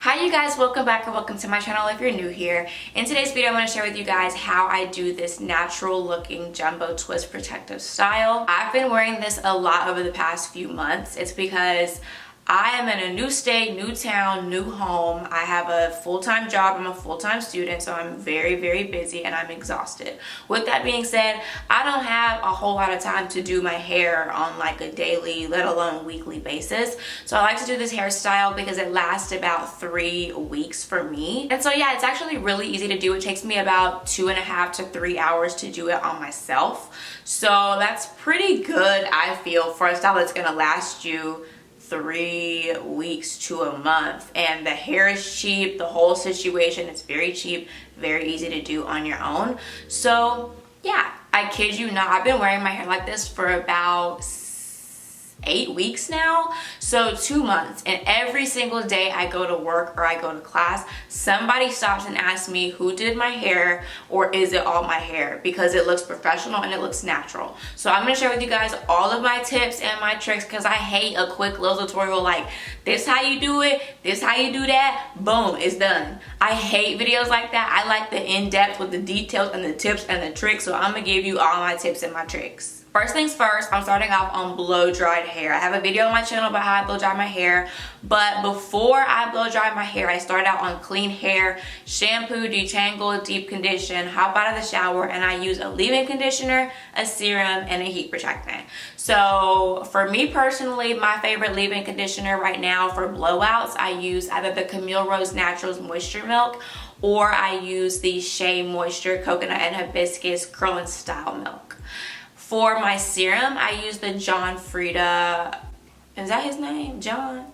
Hi you guys, welcome back or welcome to my channel if you're new here. In today's video, I'm going to share with you guys how I do this natural looking jumbo twist protective style. I've been wearing this a lot over the past few months. It's because I am in a new state, new town, new home. I have a full-time job. I'm a full-time student, so I'm very, very busy and I'm exhausted. With that being said, I don't have a whole lot of time to do my hair on like a daily, let alone weekly basis. So I like to do this hairstyle because it lasts about 3 weeks for me. And so yeah, it's actually really easy to do. It takes me about 2.5 to 3 hours to do it on myself. So that's pretty good, I feel, for a style that's gonna last you 3 weeks to a month. And the hair is cheap, the whole situation is very cheap, very easy to do on your own. So yeah, I kid you not, I've been wearing my hair like this for about 8 weeks now, so 2 months, and every single day I go to work or I go to class, somebody stops and asks me who did my hair or is it all my hair, because it looks professional and it looks natural. So I'm going to share with you guys all of my tips and my tricks, because I hate a quick little tutorial like this how you do it, this how you do that, boom, it's done. I hate videos like that. I like the in-depth with the details and the tips and the tricks, so I'm going to give you all my tips and my tricks. First things first, I'm starting off on blow dried hair. I have a video on my channel about how I blow dry my hair, but before I blow dry my hair, I start out on clean hair, shampoo, detangle, deep condition, hop out of the shower, and I use a leave-in conditioner, a serum, and a heat protectant. So for me personally, my favorite leave-in conditioner right now for blowouts, I use either the Camille Rose Naturals Moisture Milk, or I use the Shea Moisture Coconut and Hibiscus Curl and Style Milk. For my serum, I use the Frieda, is that his name? John?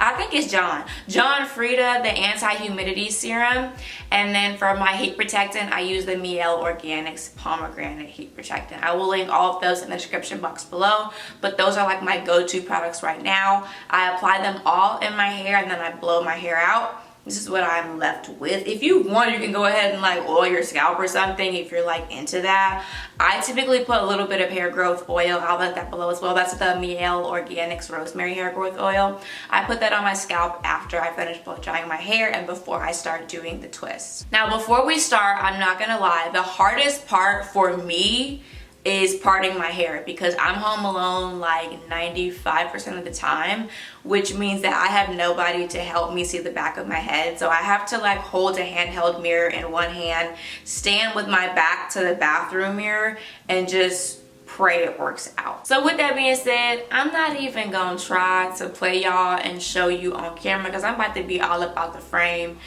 I think it's John Frieda, the anti-humidity serum. And then for my heat protectant, I use the Mielle Organics Pomegranate Heat Protectant. I will link all of those in the description box below, but those are like my go-to products right now. I apply them all in my hair and then I blow my hair out. This is what I'm left with. If you want, you can go ahead and like oil your scalp or something if you're like into that. I typically put a little bit of hair growth oil. I'll link that below as well. That's the Mielle Organics Rosemary Hair Growth Oil. I put that on my scalp after I finish blow drying my hair and before I start doing the twists. Now, before we start, I'm not gonna lie, the hardest part for me is parting my hair, because I'm home alone like 95% of the time, which means that I have nobody to help me see the back of my head. So I have to like hold a handheld mirror in one hand, stand with my back to the bathroom mirror, and just pray it works out. So with that being said, I'm not even gonna try to play y'all and show you on camera, because I'm about to be all about the frame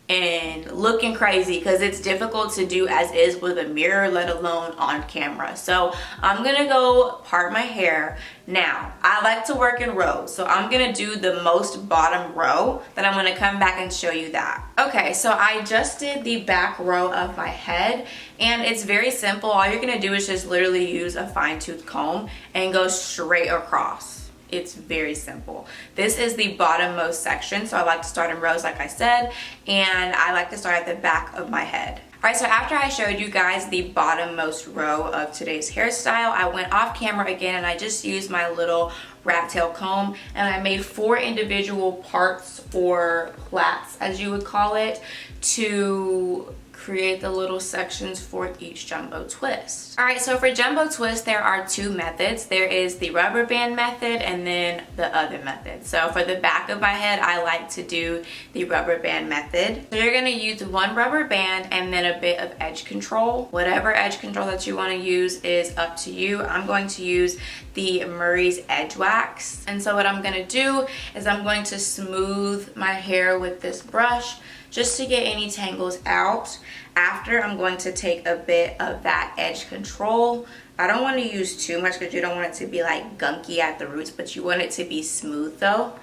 and looking crazy, because it's difficult to do as is with a mirror, let alone on camera. So I'm gonna go part my hair. Now, I like to work in rows, so I'm gonna do the most bottom row, then I'm gonna come back and show you that. Okay, so I just did the back row of my head, and it's very simple. All you're gonna do is just literally use a fine-tooth comb and go straight across. It's very simple. This is the bottommost section, so I like to start in rows like I said, and I like to start at the back of my head. Alright, so after I showed you guys the bottommost row of today's hairstyle, I went off camera again and I just used my little rat tail comb, and I made 4 individual parts, or plaits as you would call it, to create the little sections for each jumbo twist. Alright, so for jumbo twist, there are 2 methods. There is the rubber band method and then the other method. So for the back of my head, I like to do the rubber band method. So you're going to use 1 rubber band and then a bit of edge control. Whatever edge control that you want to use is up to you. I'm going to use the Murray's Edgewax. And so what I'm going to do is I'm going to smooth my hair with this brush just to get any tangles out. After, I'm going to take a bit of that edge control. I don't want to use too much because you don't want it to be like gunky at the roots, but you want it to be smooth though.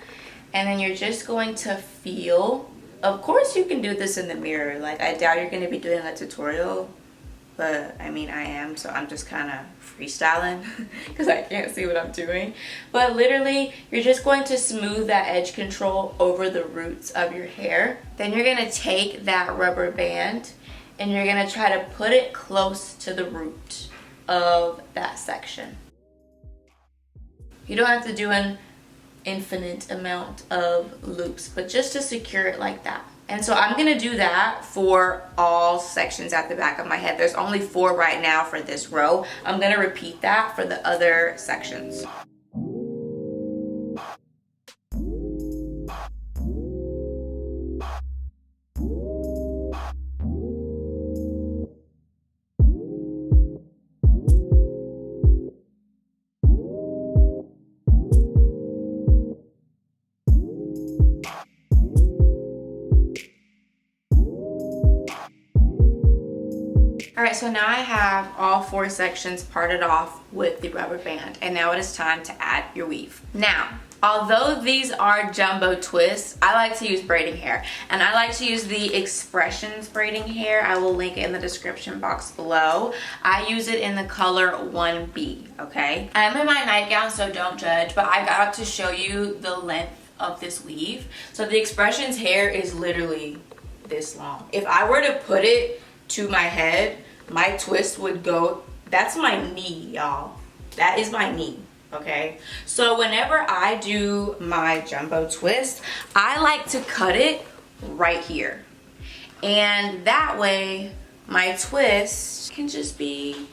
And then you're just going to feel, of course you can do this in the mirror. Like, I doubt you're going to be doing a tutorial, but I mean I am, so I'm just kind of freestyling because I can't see what I'm doing. But literally, you're just going to smooth that edge control over the roots of your hair. Then you're going to take that rubber band and you're going to try to put it close to the root of that section. You don't have to do an infinite amount of loops, but just to secure it like that. And so I'm gonna do that for all sections at the back of my head. There's only 4 right now for this row. I'm gonna repeat that for the other sections. Alright, so now I have all 4 sections parted off with the rubber band, and now it is time to add your weave. Now, although these are jumbo twists, I like to use braiding hair, and I like to use the Xpressions braiding hair. I will link it in the description box below. I use it in the color 1B, okay? I'm in my nightgown, so don't judge, but I got to show you the length of this weave. So the Xpressions hair is literally this long. If I were to put it to my head, my twist would go, that's my knee, y'all. That is my knee, okay? So whenever I do my jumbo twist, I like to cut it right here. And that way, my twist can just be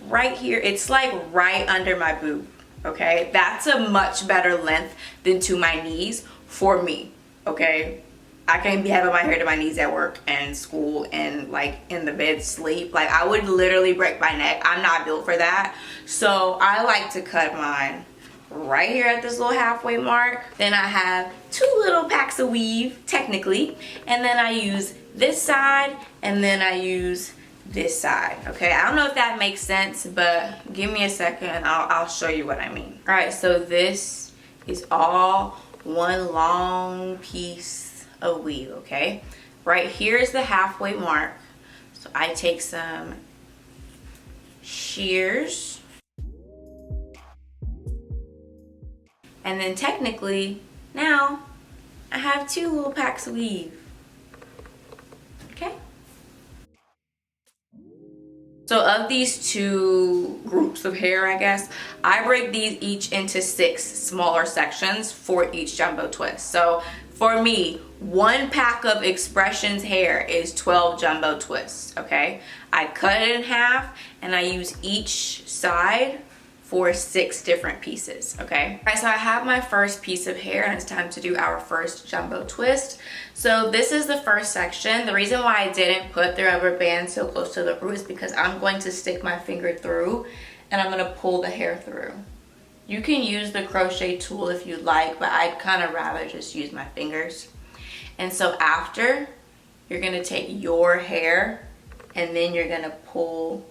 right here. It's like right under my boob, okay? That's a much better length than to my knees for me, okay? I can't be having my hair to my knees at work and school and like in the bed sleep. Like I would literally break my neck. I'm not built for that. So I like to cut mine right here at this little halfway mark. Then I have 2 little packs of weave, technically. And then I use this side and then I use this side, okay? I don't know if that makes sense, but give me a second and I'll show you what I mean. All right, so this is all one long piece of weave, okay? Right here is the halfway mark. So I take some shears, and then technically now I have 2 little packs of weave, okay? So of these 2 groups of hair, I guess, I break these each into 6 smaller sections for each jumbo twist. So for me, 1 pack of Xpressions hair is 12 jumbo twists, okay? I cut it in half and I use each side for 6 different pieces, okay? All right, so I have my first piece of hair and it's time to do our first jumbo twist. So this is the first section. The reason why I didn't put the rubber band so close to the root is because I'm going to stick my finger through and I'm gonna pull the hair through. You can use the crochet tool if you'd like, but I'd kind of rather just use my fingers. And so after, you're gonna take your hair and then you're gonna pull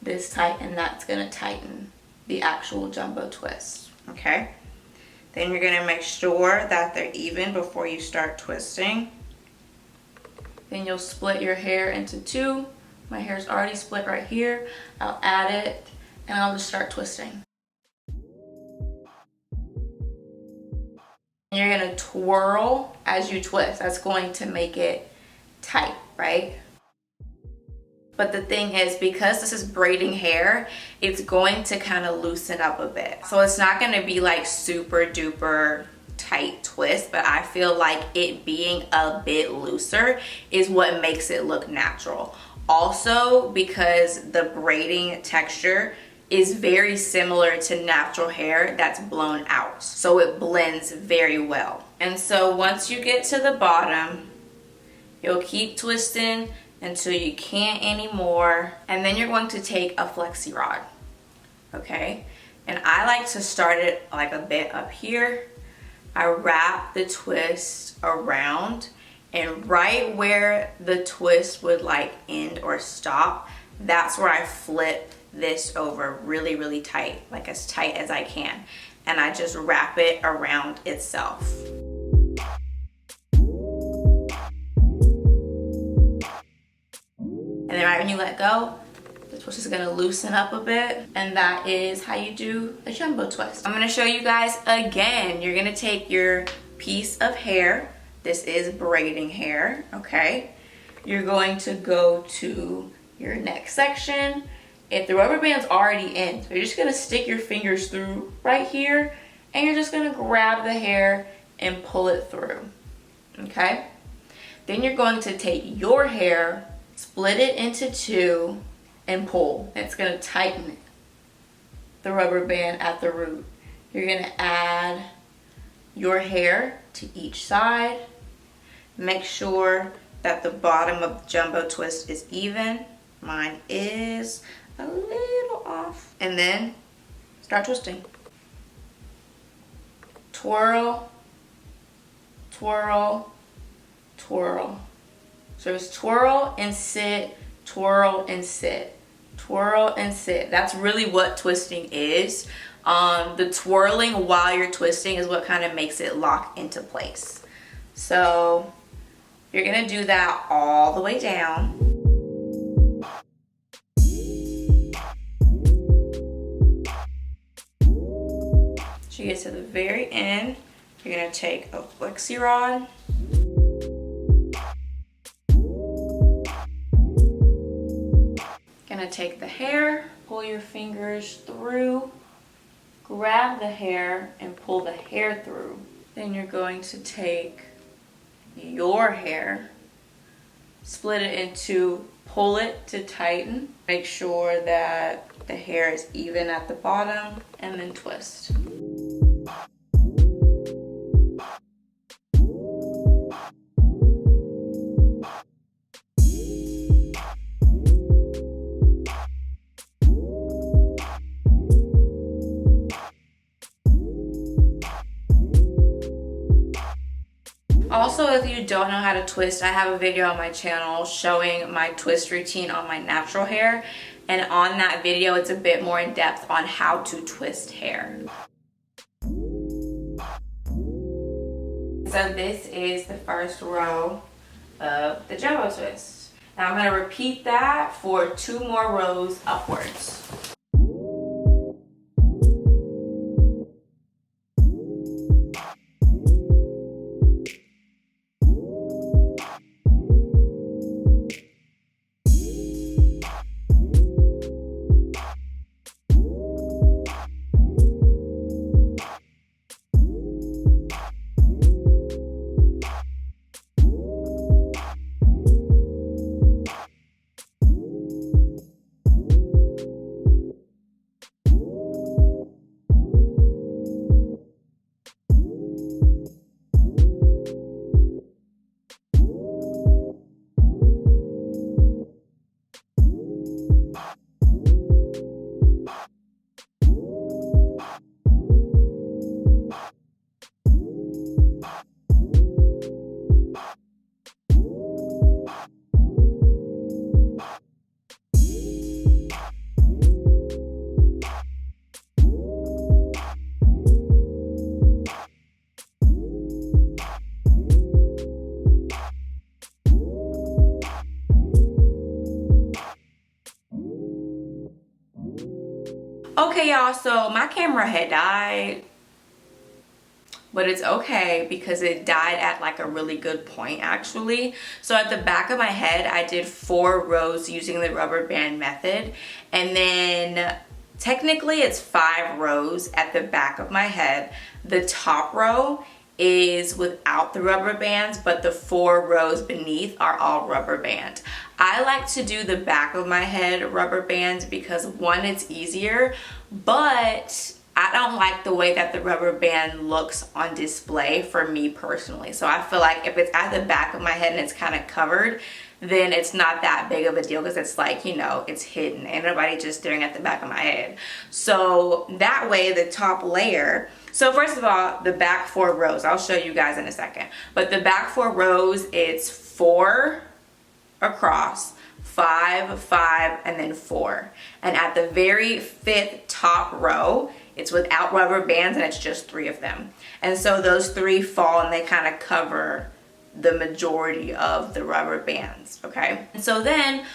this tight, and that's gonna tighten the actual jumbo twist, okay? Then you're gonna make sure that they're even before you start twisting. Then you'll split your hair into 2. My hair's already split right here. I'll add it and I'll just start twisting. You're gonna twirl as you twist. That's going to make it tight, right? But the thing is, because this is braiding hair, it's going to kind of loosen up a bit. So it's not gonna be like super duper tight twist, but I feel like it being a bit looser is what makes it look natural. Also, because the braiding texture is very similar to natural hair that's blown out. So it blends very well. And so once you get to the bottom, you'll keep twisting until you can't anymore. And then you're going to take a flexi rod, okay? And I like to start it like a bit up here. I wrap the twist around, and right where the twist would like end or stop, that's where I flip this over really, really tight, like as tight as I can. And I just wrap it around itself. And then right when you let go, the twist is gonna loosen up a bit, and that is how you do a jumbo twist. I'm gonna show you guys again. You're gonna take your piece of hair. This is braiding hair, okay? You're going to go to your next section. If the rubber band's already in, so you're just gonna stick your fingers through right here and you're just gonna grab the hair and pull it through, okay? Then you're going to take your hair, split it into two, and pull. It's gonna tighten the rubber band at the root. You're gonna add your hair to each side. Make sure that the bottom of the jumbo twist is even. Mine is a little off. And then start twisting. Twirl, twirl, twirl. So just twirl and sit, twirl and sit, twirl and sit. That's really what twisting is. The twirling while you're twisting is what kind of makes it lock into place. So you're gonna do that all the way down. So you get to the very end, you're gonna take a flexi rod. Gonna take the hair, pull your fingers through, grab the hair and pull the hair through. Then you're going to take your hair, split it in two, pull it to tighten. Make sure that the hair is even at the bottom, and then twist. Also, if you don't know how to twist, I have a video on my channel showing my twist routine on my natural hair. And on that video, it's a bit more in depth on how to twist hair. So this is the first row of the jumbo twist. Now I'm gonna repeat that for 2 more rows upwards. Okay, y'all, so my camera had died, but it's okay because it died at like a really good point actually. So at the back of my head, I did 4 rows using the rubber band method, and then technically it's 5 rows at the back of my head. The top row is without the rubber bands, but the 4 rows beneath are all rubber band. I like to do the back of my head rubber bands because 1, it's easier, but I don't like the way that the rubber band looks on display for me personally. So I feel like if it's at the back of my head and it's kind of covered, then it's not that big of a deal because it's like, you know, it's hidden. Ain't nobody just staring at the back of my head. So that way the top layer, so first of all, the back 4 rows, I'll show you guys in a second. But the back 4 rows, it's 4 across, 5, 5, and then 4. And at the very 5th top row, it's without rubber bands and it's just 3 of them. And so those 3 fall and they kind of cover the majority of the rubber bands, okay? And so then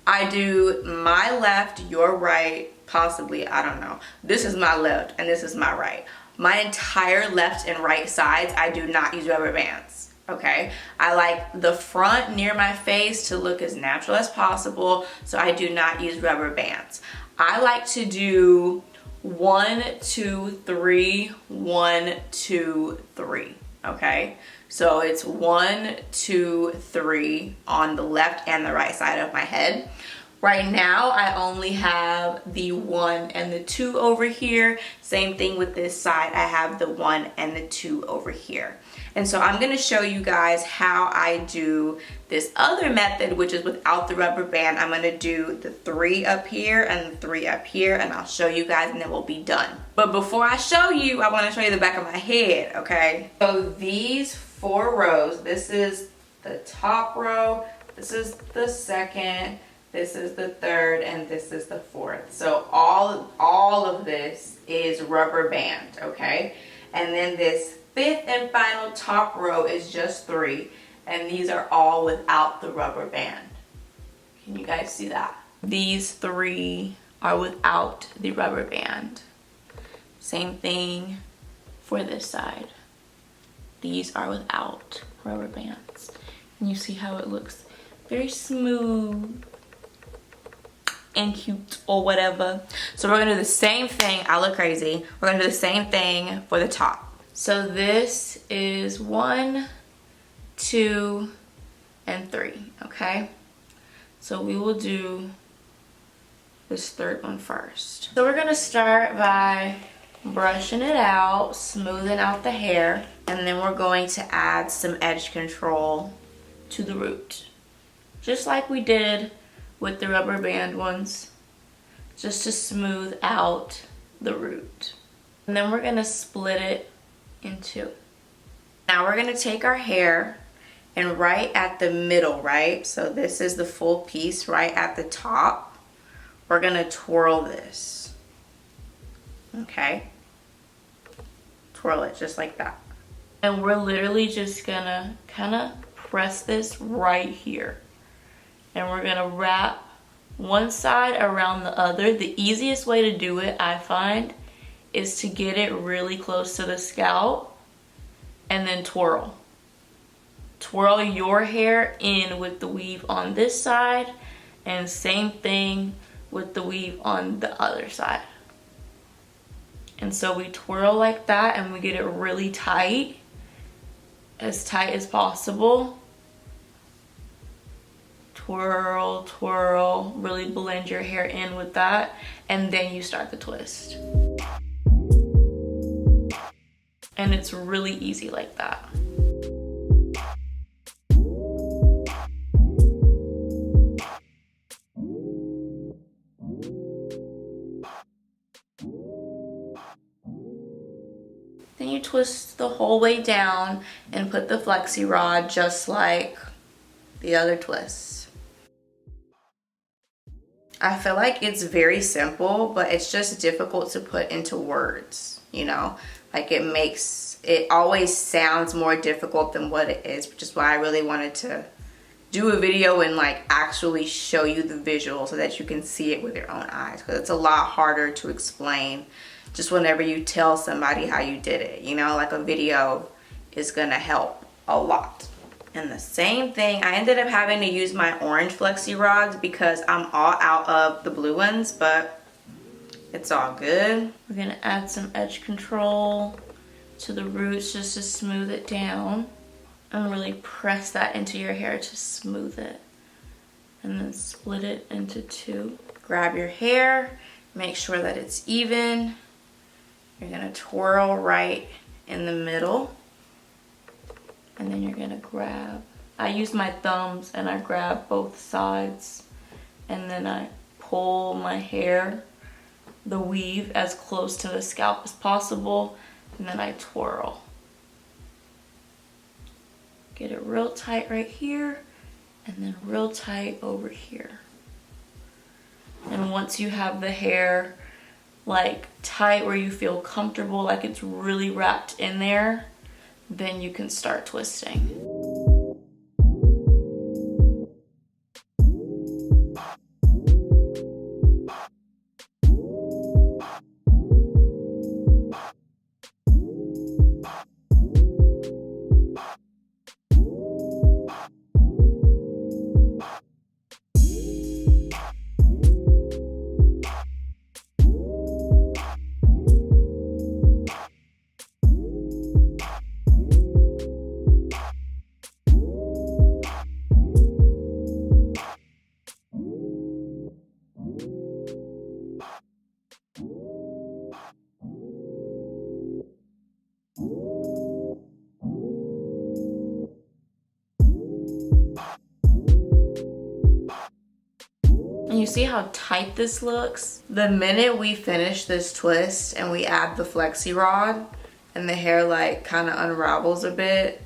I do my left, your right, possibly, I don't know. This is my left and this is my right. My entire left and right sides, I do not use rubber bands, okay? I like the front near my face to look as natural as possible, so I do not use rubber bands. I like to do 1, 2, 3, 1, 2, 3. Okay, so it's 1, 2, 3 on the left and the right side of my head. Right now, I only have the 1 and the 2 over here. Same thing with this side. I have the 1 and the 2 over here. And so I'm gonna show you guys how I do this other method, which is without the rubber band. I'm gonna do the 3 up here and the 3 up here, and I'll show you guys and then we'll be done. But before I show you, I wanna show you the back of my head, okay? So these 4 rows, this is the top row, this is the second, this is the third, and this is the fourth. So all of this is rubber band, okay? And then this 5th and final top row is just 3, and these are all without the rubber band. Can you guys see that? These 3 are without the rubber band. Same thing for this side. These are without rubber bands. And you see how it looks very smooth and cute or whatever. So we're gonna do the same thing. I look crazy. We're gonna do the same thing for the top. So this is 1, 2, and 3, okay? So we will do this third one first. So we're gonna start by brushing it out, smoothing out the hair, and then we're going to add some edge control to the root. Just like we did with the rubber band ones, just to smooth out the root. And then we're gonna split it in 2. Now we're gonna take our hair and right at the middle, right? So this is the full piece right at the top. We're gonna twirl this, okay? Twirl it just like that. And we're literally just gonna kinda press this right here. And we're gonna wrap one side around the other. The easiest way to do it, I find, is to get it really close to the scalp and then twirl. Twirl your hair in with the weave on this side, and same thing with the weave on the other side. And so we twirl like that and we get it really tight as possible. Twirl, twirl, really blend your hair in with that, and then you start the twist. And it's really easy like that. Then you twist the whole way down and put the flexi rod just like the other twists. I feel like it's very simple, but it's just difficult to put into words, you know? Like it always sounds more difficult than what it is, which is why I really wanted to do a video and like actually show you the visual so that you can see it with your own eyes, because it's a lot harder to explain just whenever you tell somebody how you did it, you know? Like a video is gonna help a lot. And the same thing, I ended up having to use my orange flexi rods because I'm all out of the blue ones, but it's all good. We're gonna add some edge control to the roots just to smooth it down, and really press that into your hair to smooth it. And then split it into 2. Grab your hair, make sure that it's even. You're gonna twirl right in the middle. And then you're gonna grab, I use my thumbs and I grab both sides, and then I pull my hair, the weave, as close to the scalp as possible, and then I twirl. Get it real tight right here, and then real tight over here. And once you have the hair like tight where you feel comfortable, like it's really wrapped in there, then you can start twisting. you see how tight this looks? The minute we finish this twist and we add the flexi rod and the hair like kind of unravels a bit,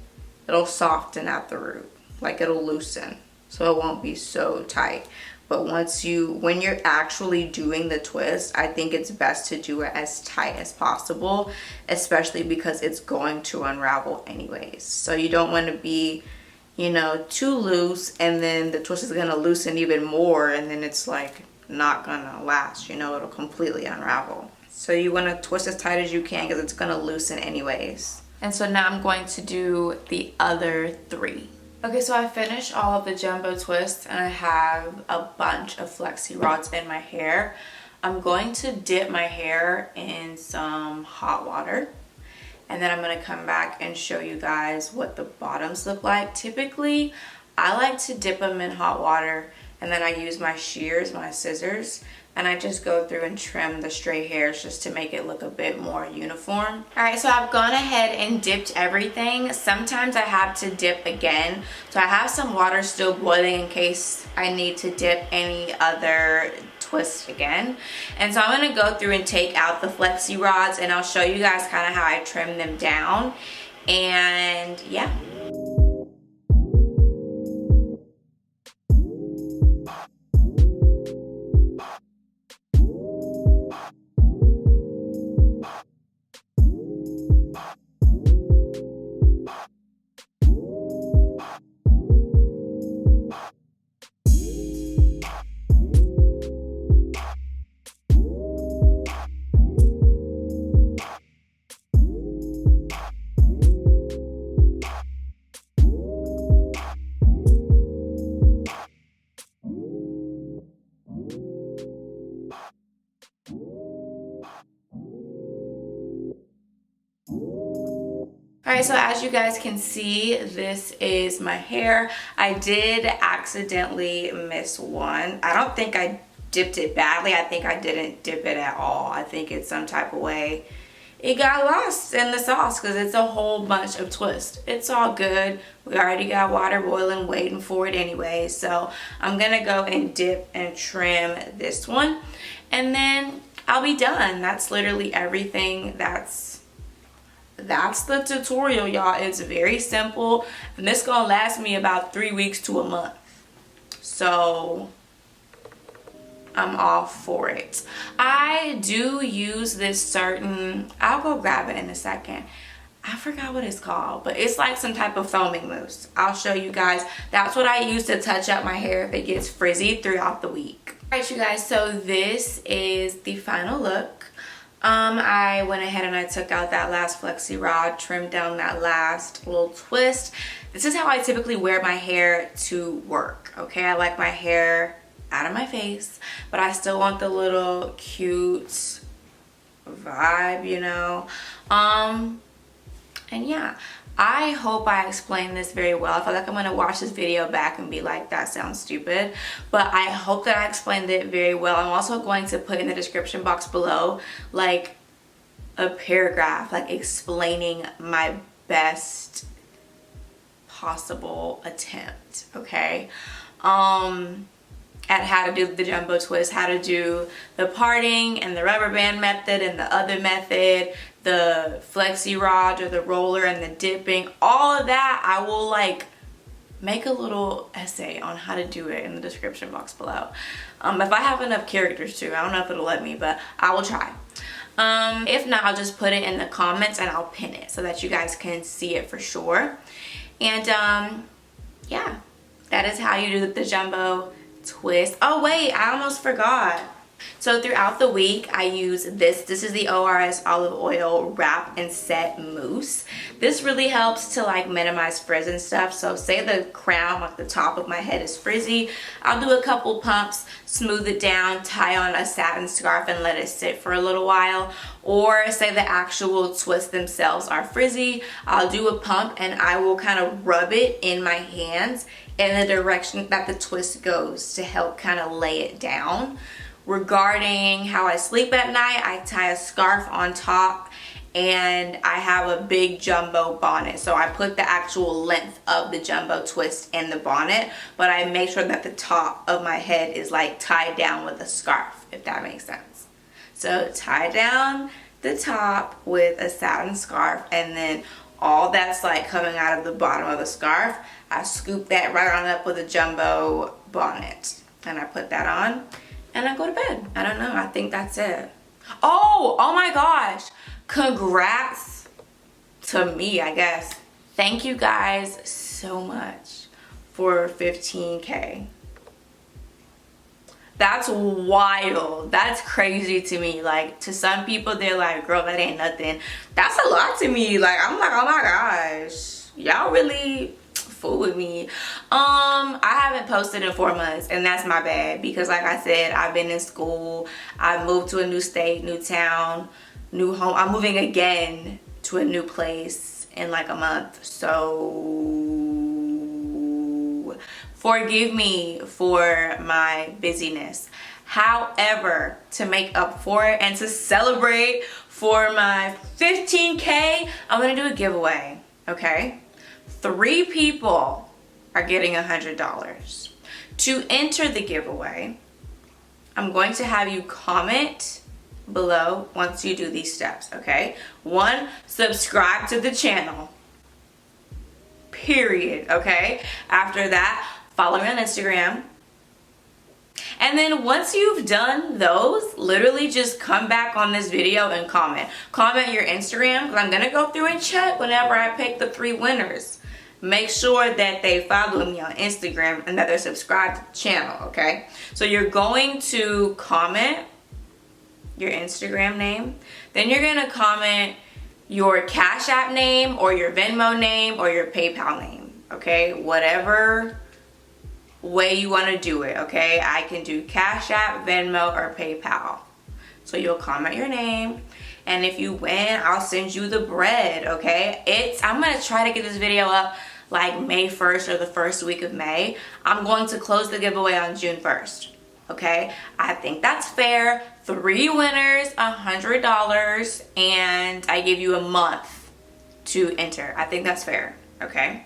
it'll soften at the root, like it'll loosen, so it won't be so tight. But when you're actually doing the twist, I think it's best to do it as tight as possible, especially because it's going to unravel anyways. So you don't want to be, you know, too loose, and then the twist is going to loosen even more, and then it's like not gonna last, you know, it'll completely unravel. So you want to twist as tight as you can because it's going to loosen anyways. And so now I'm going to do the other 3. Okay, so I finished all of the jumbo twists and I have a bunch of flexi rods in my hair. I'm going to dip my hair in some hot water, and then I'm going to come back and show you guys what the bottoms look like. Typically, I like to dip them in hot water, and then I use my shears, my scissors, and I just go through and trim the stray hairs just to make it look a bit more uniform. All right, so I've gone ahead and dipped everything. Sometimes I have to dip again. So I have some water still boiling in case I need to dip any other twist again. And so I'm gonna go through and take out the flexi rods, and I'll show you guys kind of how I trim them down. And yeah. Alright, so as you guys can see, this is my hair. I did accidentally miss one. I don't think I dipped it badly. I think I didn't dip it at all. I think it's some type of way it got lost in the sauce because it's a whole bunch of twist. It's all good. We already got water boiling, waiting for it anyway. So I'm gonna go and dip and trim this one, and then I'll be done. That's literally everything. That's the tutorial, y'all. It's very simple, and this gonna last me about 3 weeks to a month, so I'm all for it. I do use this certain, I'll go grab it in a second. I forgot what it's called, but it's like some type of foaming mousse. I'll show you guys. That's what I use to touch up my hair if it gets frizzy throughout the week. All right, you guys, so this is the final look. I went ahead and I took out that last flexi rod, trimmed down that last little twist. This is how I typically wear my hair to work, okay? I like my hair out of my face, but I still want the little cute vibe, you know? And yeah, I hope I explained this very well. I feel like I'm gonna watch this video back and be like, that sounds stupid, but I hope that I explained it very well. I'm also going to put in the description box below like a paragraph like explaining my best possible attempt, okay, at how to do the jumbo twist, how to do the parting and the rubber band method and the other method, the flexi rod or the roller and the dipping, all of that. I will like make a little essay on how to do it in the description box below. If I have enough characters to, I don't know if it'll let me, but I will try. If not, I'll just put it in the comments and I'll pin it so that you guys can see it for sure. And yeah, that is how you do the jumbo twist. Oh wait, I almost forgot. So throughout the week I use this is the ORS olive oil wrap and set mousse. This really helps to like minimize frizz and stuff. So say the crown, like the top of my head is frizzy, I'll do a couple pumps, smooth it down, tie on a satin scarf and let it sit for a little while. Or say the actual twists themselves are frizzy, I'll do a pump and I will kind of rub it in my hands in the direction that the twist goes to help kind of lay it down. Regarding how I sleep at night, I tie a scarf on top and I have a big jumbo bonnet. So I put the actual length of the jumbo twist in the bonnet, but I make sure that the top of my head is like tied down with a scarf, if that makes sense. So tie down the top with a satin scarf, and then all that's like coming out of the bottom of the scarf, I scoop that right on up with a jumbo bonnet, and I put that on and I go to bed. I don't know, I think that's it. Oh my gosh, congrats to me, I guess. Thank you guys so much for 15K. That's wild. That's crazy to me. Like, to some people, they're like, girl, that ain't nothing. That's a lot to me. Like, I'm like, oh my gosh, y'all really fool with me. I haven't posted in 4 months, and that's my bad, because like I said, I've been in school. I moved to a new state, new town, new home. I'm moving again to a new place in like a month. So forgive me for my busyness. However, to make up for it and to celebrate for my 15K, I'm gonna do a giveaway, okay? 3 people are getting $100. To enter the giveaway, I'm going to have you comment below once you do these steps, okay? 1, subscribe to the channel, period, okay? After that, follow me on Instagram. And then once you've done those, literally just come back on this video and comment. Comment your Instagram, because I'm gonna go through and check whenever I pick the 3 winners. Make sure that they follow me on Instagram and that they're subscribed to the channel, okay? So you're going to comment your Instagram name. Then you're gonna comment your Cash App name or your Venmo name or your PayPal name, okay? Whatever way you want to do it, okay? I can do Cash App, Venmo, or PayPal. So you'll comment your name, and if you win, I'll send you the bread, okay? I'm gonna try to get this video up like May 1st or the first week of May. I'm going to close the giveaway on June 1st, okay? I think that's fair. 3 winners, $100, and I give you a month to enter. I think that's fair, okay?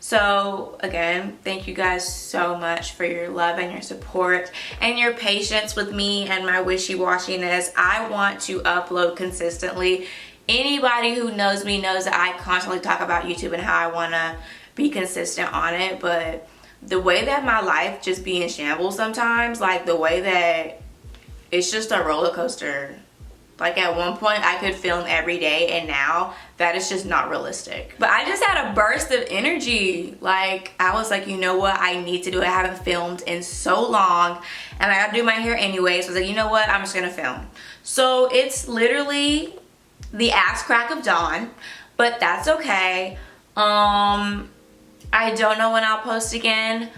So again, thank you guys so much for your love and your support and your patience with me and my wishy-washiness. I want to upload consistently. Anybody who knows me knows that I constantly talk about YouTube and how I want to be consistent on it, but the way that my life just be in shambles sometimes, like the way that it's just a roller coaster. Like at one point I could film every day, and now that is just not realistic. But I just had a burst of energy. Like I was like, you know what, I need to do it. I haven't filmed in so long and I gotta do my hair anyway. So I was like, you know what, I'm just gonna film. So it's literally the ass crack of dawn, but that's okay. I don't know when I'll post again.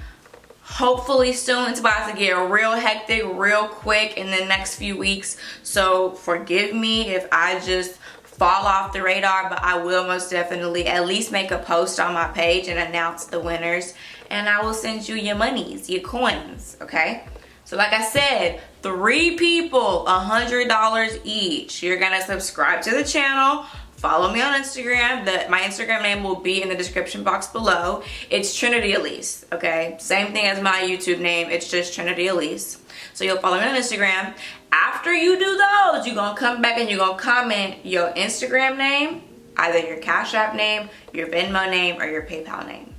Hopefully soon. It's about to get real hectic real quick in the next few weeks, so forgive me if I just fall off the radar, but I will most definitely at least make a post on my page and announce the winners, and I will send you your monies, your coins, okay? So like I said, 3 people, $100 each. You're gonna subscribe to the channel, follow me on Instagram. My Instagram name will be in the description box below. It's Triniti Alysse, okay? Same thing as my YouTube name, it's just Triniti Alysse. So you'll follow me on Instagram. After you do those, you're gonna come back and you're gonna comment your Instagram name, either your Cash App name, your Venmo name, or your PayPal name,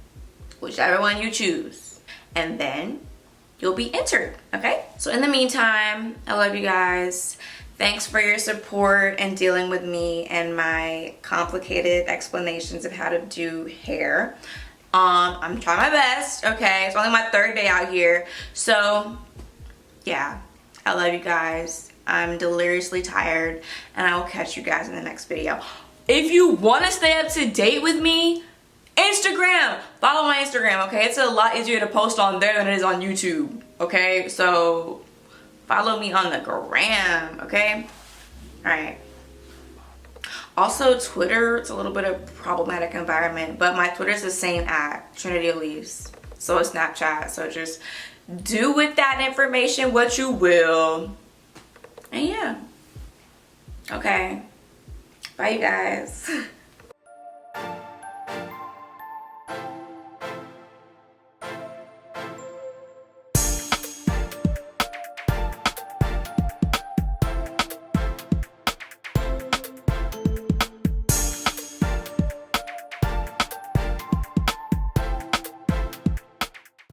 whichever one you choose. And then you'll be entered, okay? So in the meantime, I love you guys. Thanks for your support and dealing with me and my complicated explanations of how to do hair. I'm trying my best, okay? It's only my 3rd day out here. So, yeah, I love you guys. I'm deliriously tired, and I will catch you guys in the next video. If you want to stay up to date with me, Instagram! Follow my Instagram, okay? It's a lot easier to post on there than it is on YouTube, okay? So follow me on the gram, okay? All right. Also, Twitter, it's a little bit of problematic environment, but my Twitter is the same at Triniti Alysse. So is Snapchat. So just do with that information what you will. And yeah. Okay. Bye, you guys.